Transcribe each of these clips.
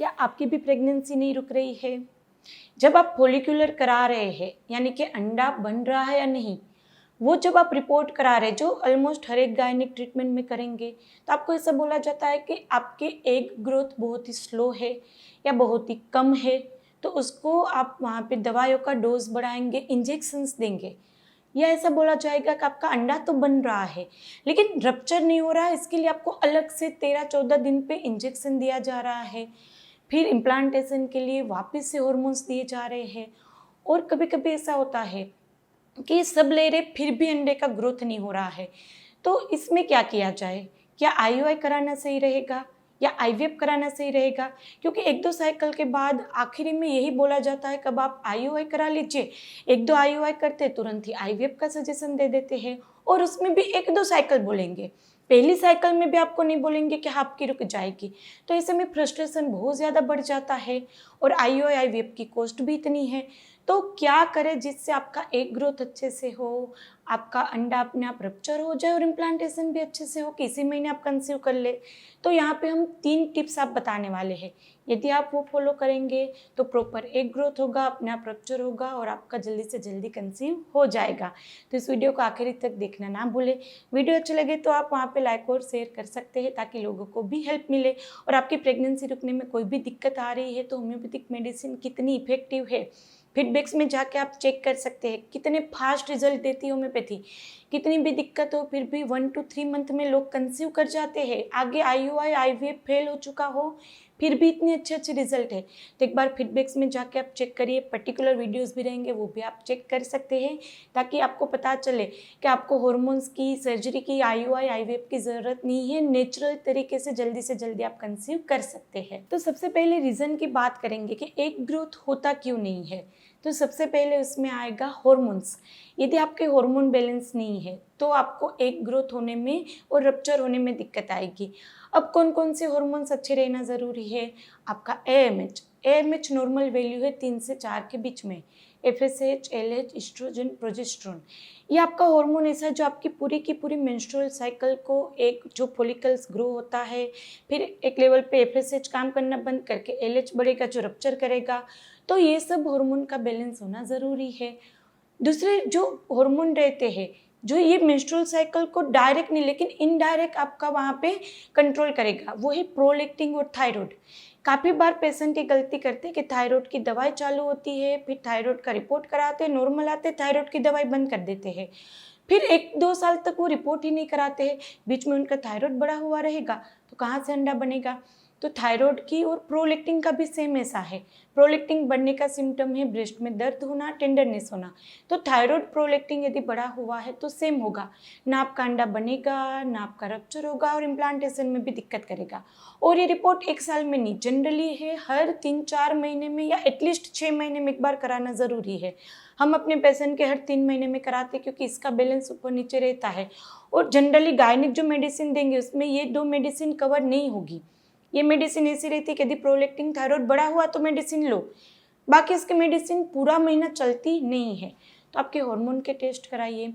क्या आपकी भी प्रेगनेंसी नहीं रुक रही है? जब आप फॉलिक्यूलर करा रहे हैं यानी कि अंडा बन रहा है या नहीं, वो जब आप रिपोर्ट करा रहे हैं, जो ऑलमोस्ट हर एक गायनिक ट्रीटमेंट में करेंगे, तो आपको ऐसा बोला जाता है कि आपके एग ग्रोथ बहुत ही स्लो है या बहुत ही कम है, तो उसको आप वहाँ पे दवाइयों का डोज बढ़ाएंगे, इंजेक्शंस देंगे, या ऐसा बोला जाएगा कि आपका अंडा तो बन रहा है लेकिन रप्चर नहीं हो रहा है, इसके लिए आपको अलग से 13-14 दिन पे इंजेक्शन दिया जा रहा है, फिर इम्प्लांटेशन के लिए वापस से हॉर्मोन्स दिए जा रहे हैं। और कभी कभी ऐसा होता है कि ये सब ले रहे फिर भी अंडे का ग्रोथ नहीं हो रहा है, तो इसमें क्या किया जाए? क्या आईयूआई कराना सही रहेगा या आईवीएफ कराना सही रहेगा? क्योंकि 1-2 साइकिल के बाद आखिरी में यही बोला जाता है कब आप आईयूआई करा लीजिए, 1-2 आईयूआई करते तुरंत ही आईवीएफ का सजेशन दे देते हैं, और उसमें भी 1-2 साइकिल बोलेंगे, पहली साइकिल में भी आपको नहीं बोलेंगे कि हाँ आपकी रुक जाएगी। तो ऐसे में फ्रस्ट्रेशन बहुत ज़्यादा बढ़ जाता है और आईयूआई आईवीएफ की कॉस्ट भी इतनी है। तो क्या करें जिससे आपका एग ग्रोथ अच्छे से हो, आपका अंडा अपने आप रप्चर हो जाए और इम्प्लांटेशन भी अच्छे से हो कि इसी महीने आप कंसीव कर ले? तो यहाँ पे हम 3 टिप्स आप बताने वाले हैं। यदि आप वो फॉलो करेंगे तो प्रॉपर एग ग्रोथ होगा, अपने आप रप्चर होगा और आपका जल्दी से जल्दी कंसीव हो जाएगा। तो इस वीडियो को आखिरी तक देखना ना भूलें। वीडियो अच्छे लगे तो आप वहाँ पे लाइक और शेयर कर सकते हैं ताकि लोगों को भी हेल्प मिले। और आपकी प्रेगनेंसी रुकने में कोई भी दिक्कत आ रही है तो होम्योपैथिक मेडिसिन कितनी इफेक्टिव है, फीडबैक्स में जाके आप चेक कर सकते हैं कितने फास्ट रिजल्ट देती है होम्योपैथी। कितनी भी दिक्कत हो फिर भी 1 to 3 मंथ में लोग कंसीव कर जाते हैं, आगे आईयूआई आईवीएफ फेल हो चुका हो फिर भी इतने अच्छे अच्छे रिजल्ट है। तो एक बार फीडबैक्स में जाके आप चेक करिए, पर्टिकुलर वीडियोस भी रहेंगे वो भी आप चेक कर सकते हैं ताकि आपको पता चले कि आपको हॉर्मोन्स की, सर्जरी की, आईयूआई आईवीएफ की ज़रूरत नहीं है, नेचुरल तरीके से जल्दी आप कंसीव कर सकते हैं। तो सबसे पहले रीज़न की बात करेंगे कि एग ग्रोथ होता क्यों नहीं है। तो सबसे पहले उसमें आएगा हॉर्मोन्स। यदि आपके हार्मोन बैलेंस नहीं है तो आपको एग ग्रोथ होने में और रप्चर होने में दिक्कत आएगी। अब कौन कौन से हार्मोन्स अच्छे रहना ज़रूरी है? आपका एएमएच नॉर्मल वैल्यू है 3 से 4 के बीच में, एफएसएच, एलएच, एस्ट्रोजन, प्रोजेस्टेरोन, ये आपका हार्मोन ऐसा है जो आपकी पूरी की पूरी मेंस्ट्रुअल साइकिल को, एक जो फॉलिकल्स ग्रो होता है, फिर एक लेवल पे एफएसएच काम करना बंद करके एलएच बढ़ेगा जो रप्चर करेगा। तो ये सब हार्मोन का बैलेंस होना ज़रूरी है। दूसरे जो हार्मोन रहते हैं जो ये मेंस्ट्रुअल साइकिल को डायरेक्ट नहीं लेकिन इनडायरेक्ट आपका वहाँ पे कंट्रोल करेगा, वो है प्रोलैक्टिन और थायराइड। काफ़ी बार पेशेंट ये गलती करते हैं कि थायराइड की दवाई चालू होती है, फिर थायराइड का रिपोर्ट कराते हैं, नॉर्मल आते, थायराइड की दवाई बंद कर देते हैं, फिर 1-2 साल तक वो रिपोर्ट ही नहीं कराते हैं, बीच में उनका थायराइड बढ़ा हुआ रहेगा तो कहाँ से अंडा बनेगा? तो थायराइड की और प्रोलैक्टिन का भी सेम ऐसा है। प्रोलैक्टिन बढ़ने का सिम्टम है ब्रेस्ट में दर्द होना, टेंडरनेस होना। तो थायराइड प्रोलैक्टिन यदि बढ़ा हुआ है तो सेम होगा, ना आपका अंडा बनेगा, ना आपका रप्चर होगा और इम्प्लांटेशन में भी दिक्कत करेगा। और ये रिपोर्ट 1 साल में नहीं, जनरली है हर 3-4 महीने में या एटलीस्ट 6 महीने में एक बार कराना ज़रूरी है। हम अपने पेशेंट के हर 3 महीने में कराते हैं क्योंकि इसका बैलेंस ऊपर नीचे रहता है। और जनरली गायनिक जो मेडिसिन देंगे उसमें ये 2 मेडिसिन कवर नहीं होगी। ये मेडिसिन ऐसी रहती है कि यदि प्रोलैक्टिन थायराइड बढ़ा हुआ तो मेडिसिन लो, बाकी इसके मेडिसिन पूरा महीना चलती नहीं है। तो आपके हार्मोन के टेस्ट कराइए।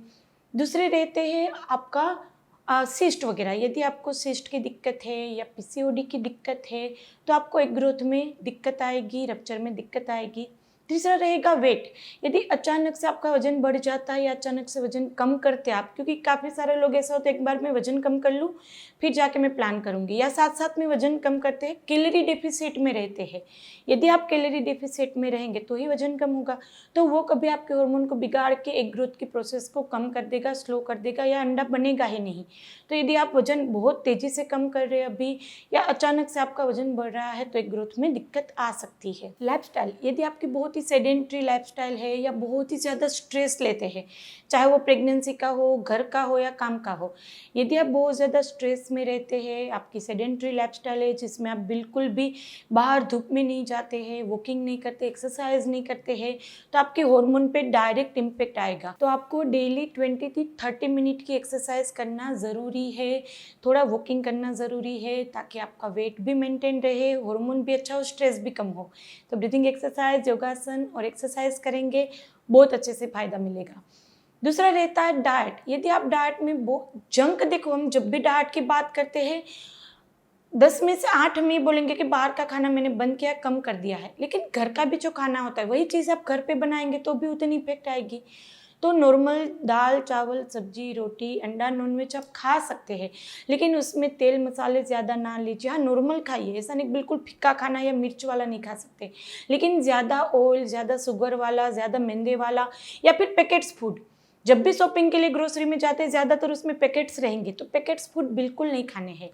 दूसरे रहते हैं आपका सिस्ट वगैरह, यदि आपको सिस्ट की दिक्कत है या पीसीओडी की दिक्कत है तो आपको एग ग्रोथ में दिक्कत आएगी, रप्चर में दिक्कत आएगी। तीसरा रहेगा वेट, यदि अचानक से आपका वजन बढ़ जाता है या अचानक से वजन कम करते हैं आप, क्योंकि काफ़ी सारे लोग ऐसा होता है एक बार मैं वजन कम कर लूँ फिर जाके मैं प्लान करूँगी, या साथ साथ में वजन कम करते हैं, कैलोरी डेफिसिट में रहते हैं। यदि आप कैलोरी डेफिसिट में रहेंगे तो ही वजन कम होगा, तो वो कभी आपके हार्मोन को बिगाड़ के एग ग्रोथ की प्रोसेस को कम कर देगा, स्लो कर देगा, या अंडा बनेगा ही नहीं। तो यदि आप वजन बहुत तेज़ी से कम कर रहे हैं अभी, या अचानक से आपका वजन बढ़ रहा है तो एग ग्रोथ में दिक्कत आ सकती है। लाइफस्टाइल, यदि आपकी बहुत ही सेडेंट्री लाइफस्टाइल है या बहुत ही ज़्यादा स्ट्रेस लेते हैं, चाहे वो प्रेगनेंसी का हो, घर का हो या काम का हो, यदि आप बहुत ज़्यादा स्ट्रेस में रहते हैं, आपकी सेडेंट्री लाइफस्टाइल है जिसमें आप बिल्कुल भी बाहर धूप में नहीं जाते हैं, वॉकिंग नहीं करते, एक्सरसाइज नहीं करते हैं, तो आपके हार्मोन पे डायरेक्ट इम्पेक्ट आएगा। तो आपको डेली 20 से 30 मिनट की एक्सरसाइज करना ज़रूरी है, थोड़ा वॉकिंग करना ज़रूरी है ताकि आपका वेट भी मेंटेन रहे, हार्मोन भी अच्छा हो, स्ट्रेस भी कम हो। तो ब्रीथिंग एक्सरसाइज, योगासन और एक्सरसाइज करेंगे, बहुत अच्छे से फ़ायदा मिलेगा। दूसरा रहता है डाइट। यदि आप डाइट में जंक, देखो हम जब भी डाइट की बात करते हैं 10 में से 8 हम ये बोलेंगे कि बाहर का खाना मैंने बंद किया, कम कर दिया है, लेकिन घर का भी जो खाना होता है वही चीज़ आप घर पे बनाएंगे तो भी उतनी इफेक्ट आएगी। तो नॉर्मल दाल चावल सब्जी रोटी अंडा नॉनवेज आप खा सकते हैं, लेकिन उसमें तेल मसाले ज़्यादा ना लीजिए। हाँ, नॉर्मल खाइए, ऐसा नहीं बिल्कुल फिक्का खाना या मिर्च वाला नहीं खा सकते, लेकिन ज़्यादा ऑयल, ज़्यादा शुगर वाला, ज़्यादा मैदे वाला या फिर पैकेट्स फूड, जब भी शॉपिंग के लिए ग्रोसरी में जाते हैं ज़्यादातर उसमें पैकेट्स रहेंगे, तो पैकेट्स फूड बिल्कुल नहीं खाने हैं।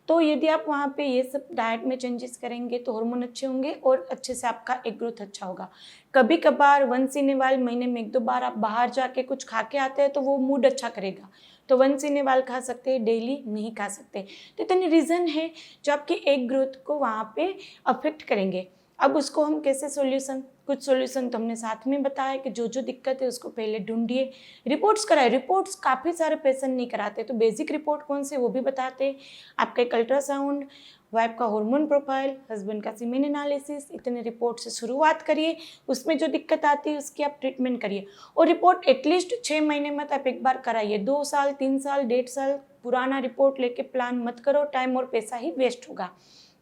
तो यदि आप वहाँ पे ये सब डाइट में चेंजेस करेंगे तो हार्मोन अच्छे होंगे और अच्छे से आपका एग ग्रोथ अच्छा होगा। कभी कभार वंस इन ए वाइल, महीने में 1-2 बार आप बाहर जाके कुछ खा के आते हैं तो वो मूड अच्छा करेगा, तो वंस इन ए वाइल खा सकते हैं, डेली नहीं खा सकते। तो इतने रीज़न है जो आपकी एग ग्रोथ को वहाँ पे अफेक्ट करेंगे। अब उसको हम कैसे कुछ सॉल्यूशन तो हमने साथ में बताया कि जो जो दिक्कत है उसको पहले ढूंढिए, रिपोर्ट्स कराए। रिपोर्ट्स काफ़ी सारे पेशेंट नहीं कराते, तो बेसिक रिपोर्ट कौन से वो भी बताते, आपका एक अल्ट्रासाउंड, वाइफ का हार्मोन प्रोफाइल, हस्बैंड का सीमेन एनालिसिस, इतने रिपोर्ट से शुरुआत करिए। उसमें जो दिक्कत आती है उसकी आप ट्रीटमेंट करिए, और रिपोर्ट एटलीस्ट 6 महीने में आप एक बार कराइए। 2 साल 3 साल 1.5 साल पुराना रिपोर्ट लेके प्लान मत करो, टाइम और पैसा ही वेस्ट होगा।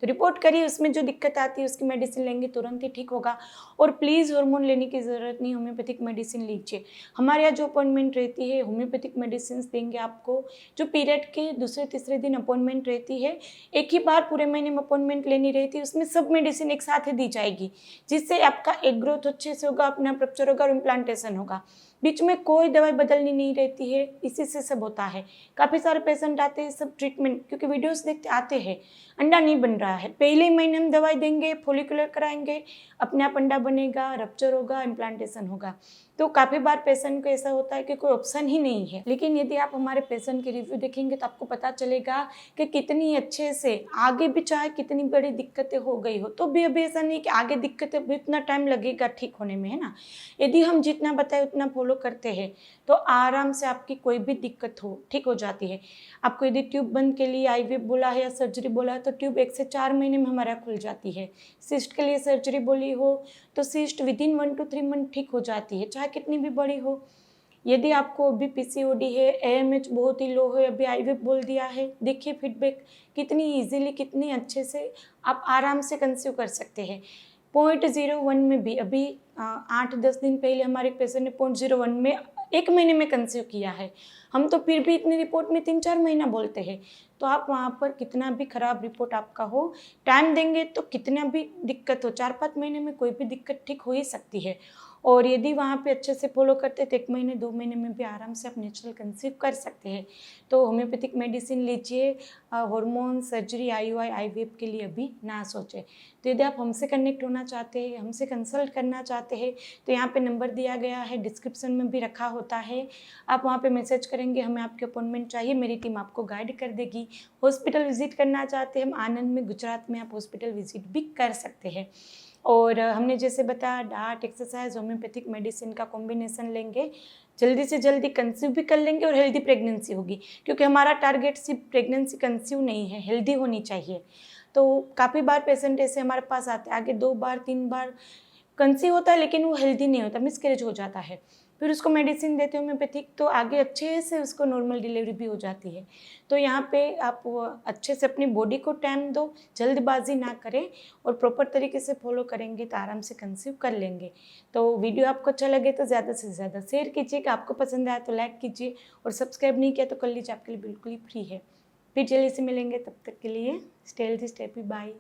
तो रिपोर्ट करिए, उसमें जो दिक्कत आती है उसकी मेडिसिन लेंगे तुरंत ही ठीक होगा। और प्लीज़ हार्मोन लेने की ज़रूरत नहीं, होम्योपैथिक मेडिसिन लीजिए। हमारे यहाँ जो अपॉइंटमेंट रहती है होम्योपैथिक मेडिसिन देंगे आपको, जो पीरियड के दूसरे तीसरे दिन अपॉइंटमेंट रहती है, एक ही बार पूरे महीने में अपॉइंटमेंट लेनी रहती है, उसमें सब मेडिसिन एक साथ ही दी जाएगी, जिससे आपका एग ग्रोथ अच्छे से होगा, अपना रप्चर होगा और इम्प्लांटेशन होगा। बीच में कोई दवाई बदलनी नहीं रहती है, इसी से सब होता है। काफ़ी सारे पेशेंट आते हैं सब ट्रीटमेंट, क्योंकि वीडियोस देखते आते हैं अंडा नहीं बन रहा है, पहले ही महीने हम दवाई देंगे, फॉलिकुलर कराएंगे, अपने आप अंडा बनेगा, रप्चर होगा, इम्प्लांटेशन होगा। तो काफ़ी बार पेशेंट को ऐसा होता है कि कोई ऑप्शन ही नहीं है। लेकिन यदि आप हमारे पेशेंट के रिव्यू देखेंगे तो आपको पता चलेगा कि कितनी अच्छे से आगे भी, चाहे कितनी बड़ी दिक्कतें हो गई हो तो भी अभी ऐसा नहीं कि आगे दिक्कतें भी इतना टाइम लगेगा ठीक होने में, है ना। यदि हम जितना बताए उतना फॉलो करते हैं तो आराम से आपकी कोई भी दिक्कत हो ठीक हो जाती है। आपको यदि ट्यूब बंद के लिए आईवीएफ बोला है या सर्जरी बोला है तो ट्यूब 1 से 4 महीने में हमारा खुल जाती है। सिस्ट के लिए सर्जरी बोली हो तो सिस्ट विदिन 1 to 3 मंथ ठीक हो जाती है, चाहे कितनी भी बड़ी हो। यदि आपको अभी पीसीओडी है, एएमएच बहुत ही लो है, अभी आईवीएफ बोल दिया है, देखिए फीडबैक कितनी इजीली, कितनी अच्छे से आप आराम से कंसीव कर सकते हैं। 0.01 में भी अभी 8-10 दिन पहले हमारे पेशेंट ने 0.01 में 1 महीने में कंसीव किया है। हम तो फिर भी इतनी रिपोर्ट में 3-4 महीना बोलते हैं। तो आप वहाँ पर कितना भी खराब रिपोर्ट आपका हो, टाइम देंगे तो कितना भी दिक्कत हो, 4-5 महीने में कोई भी दिक्कत ठीक हो ही सकती है। और यदि वहाँ पे अच्छे से फॉलो करते तो 1 महीने 2 महीने में भी आराम से आप नेचुरल कंसीव कर सकते हैं। तो होम्योपैथिक मेडिसिन लीजिए, हार्मोन, सर्जरी, आईयूआई, आईवीएफ के लिए अभी ना सोचें। तो यदि आप हमसे कनेक्ट होना चाहते हैं, हमसे कंसल्ट करना चाहते हैं तो यहाँ पे नंबर दिया गया है, डिस्क्रिप्शन में भी रखा होता है। आप वहाँ पे मैसेज करेंगे, हमें आपकी अपॉइंटमेंट चाहिए, मेरी टीम आपको गाइड कर देगी। हॉस्पिटल विजिट करना चाहते हैं हम आनंद में, गुजरात में, आप हॉस्पिटल विजिट भी कर सकते हैं। और हमने जैसे बताया डाइट, एक्सरसाइज, होम्योपैथिक मेडिसिन का कॉम्बिनेशन लेंगे, जल्दी से जल्दी कंसीव भी कर लेंगे और हेल्दी प्रेगनेंसी होगी, क्योंकि हमारा टारगेट सिर्फ प्रेगनेंसी कंसीव नहीं है, हेल्दी होनी चाहिए। तो काफ़ी बार पेशेंट ऐसे हमारे पास आते हैं, आगे 2 बार 3 बार कंसीव होता है लेकिन वो हेल्दी नहीं होता, मिसकैरेज हो जाता है। फिर उसको मेडिसिन देते हैं होम्योपैथिक, तो आगे अच्छे से उसको नॉर्मल डिलीवरी भी हो जाती है। तो यहाँ पे आप अच्छे से अपनी बॉडी को टाइम दो, जल्दबाजी ना करें और प्रॉपर तरीके से फॉलो करेंगे तो आराम से कंसीव कर लेंगे। तो वीडियो आपको अच्छा लगे तो ज़्यादा से ज़्यादा शेयर कीजिएगा, आपको पसंद आया तो लाइक कीजिए और सब्सक्राइब नहीं किया तो कर लीजिए, आपके लिए बिल्कुल ही फ्री है। फिर जल्दी से मिलेंगे, तब तक के लिए stay healthy, stay happy, bye.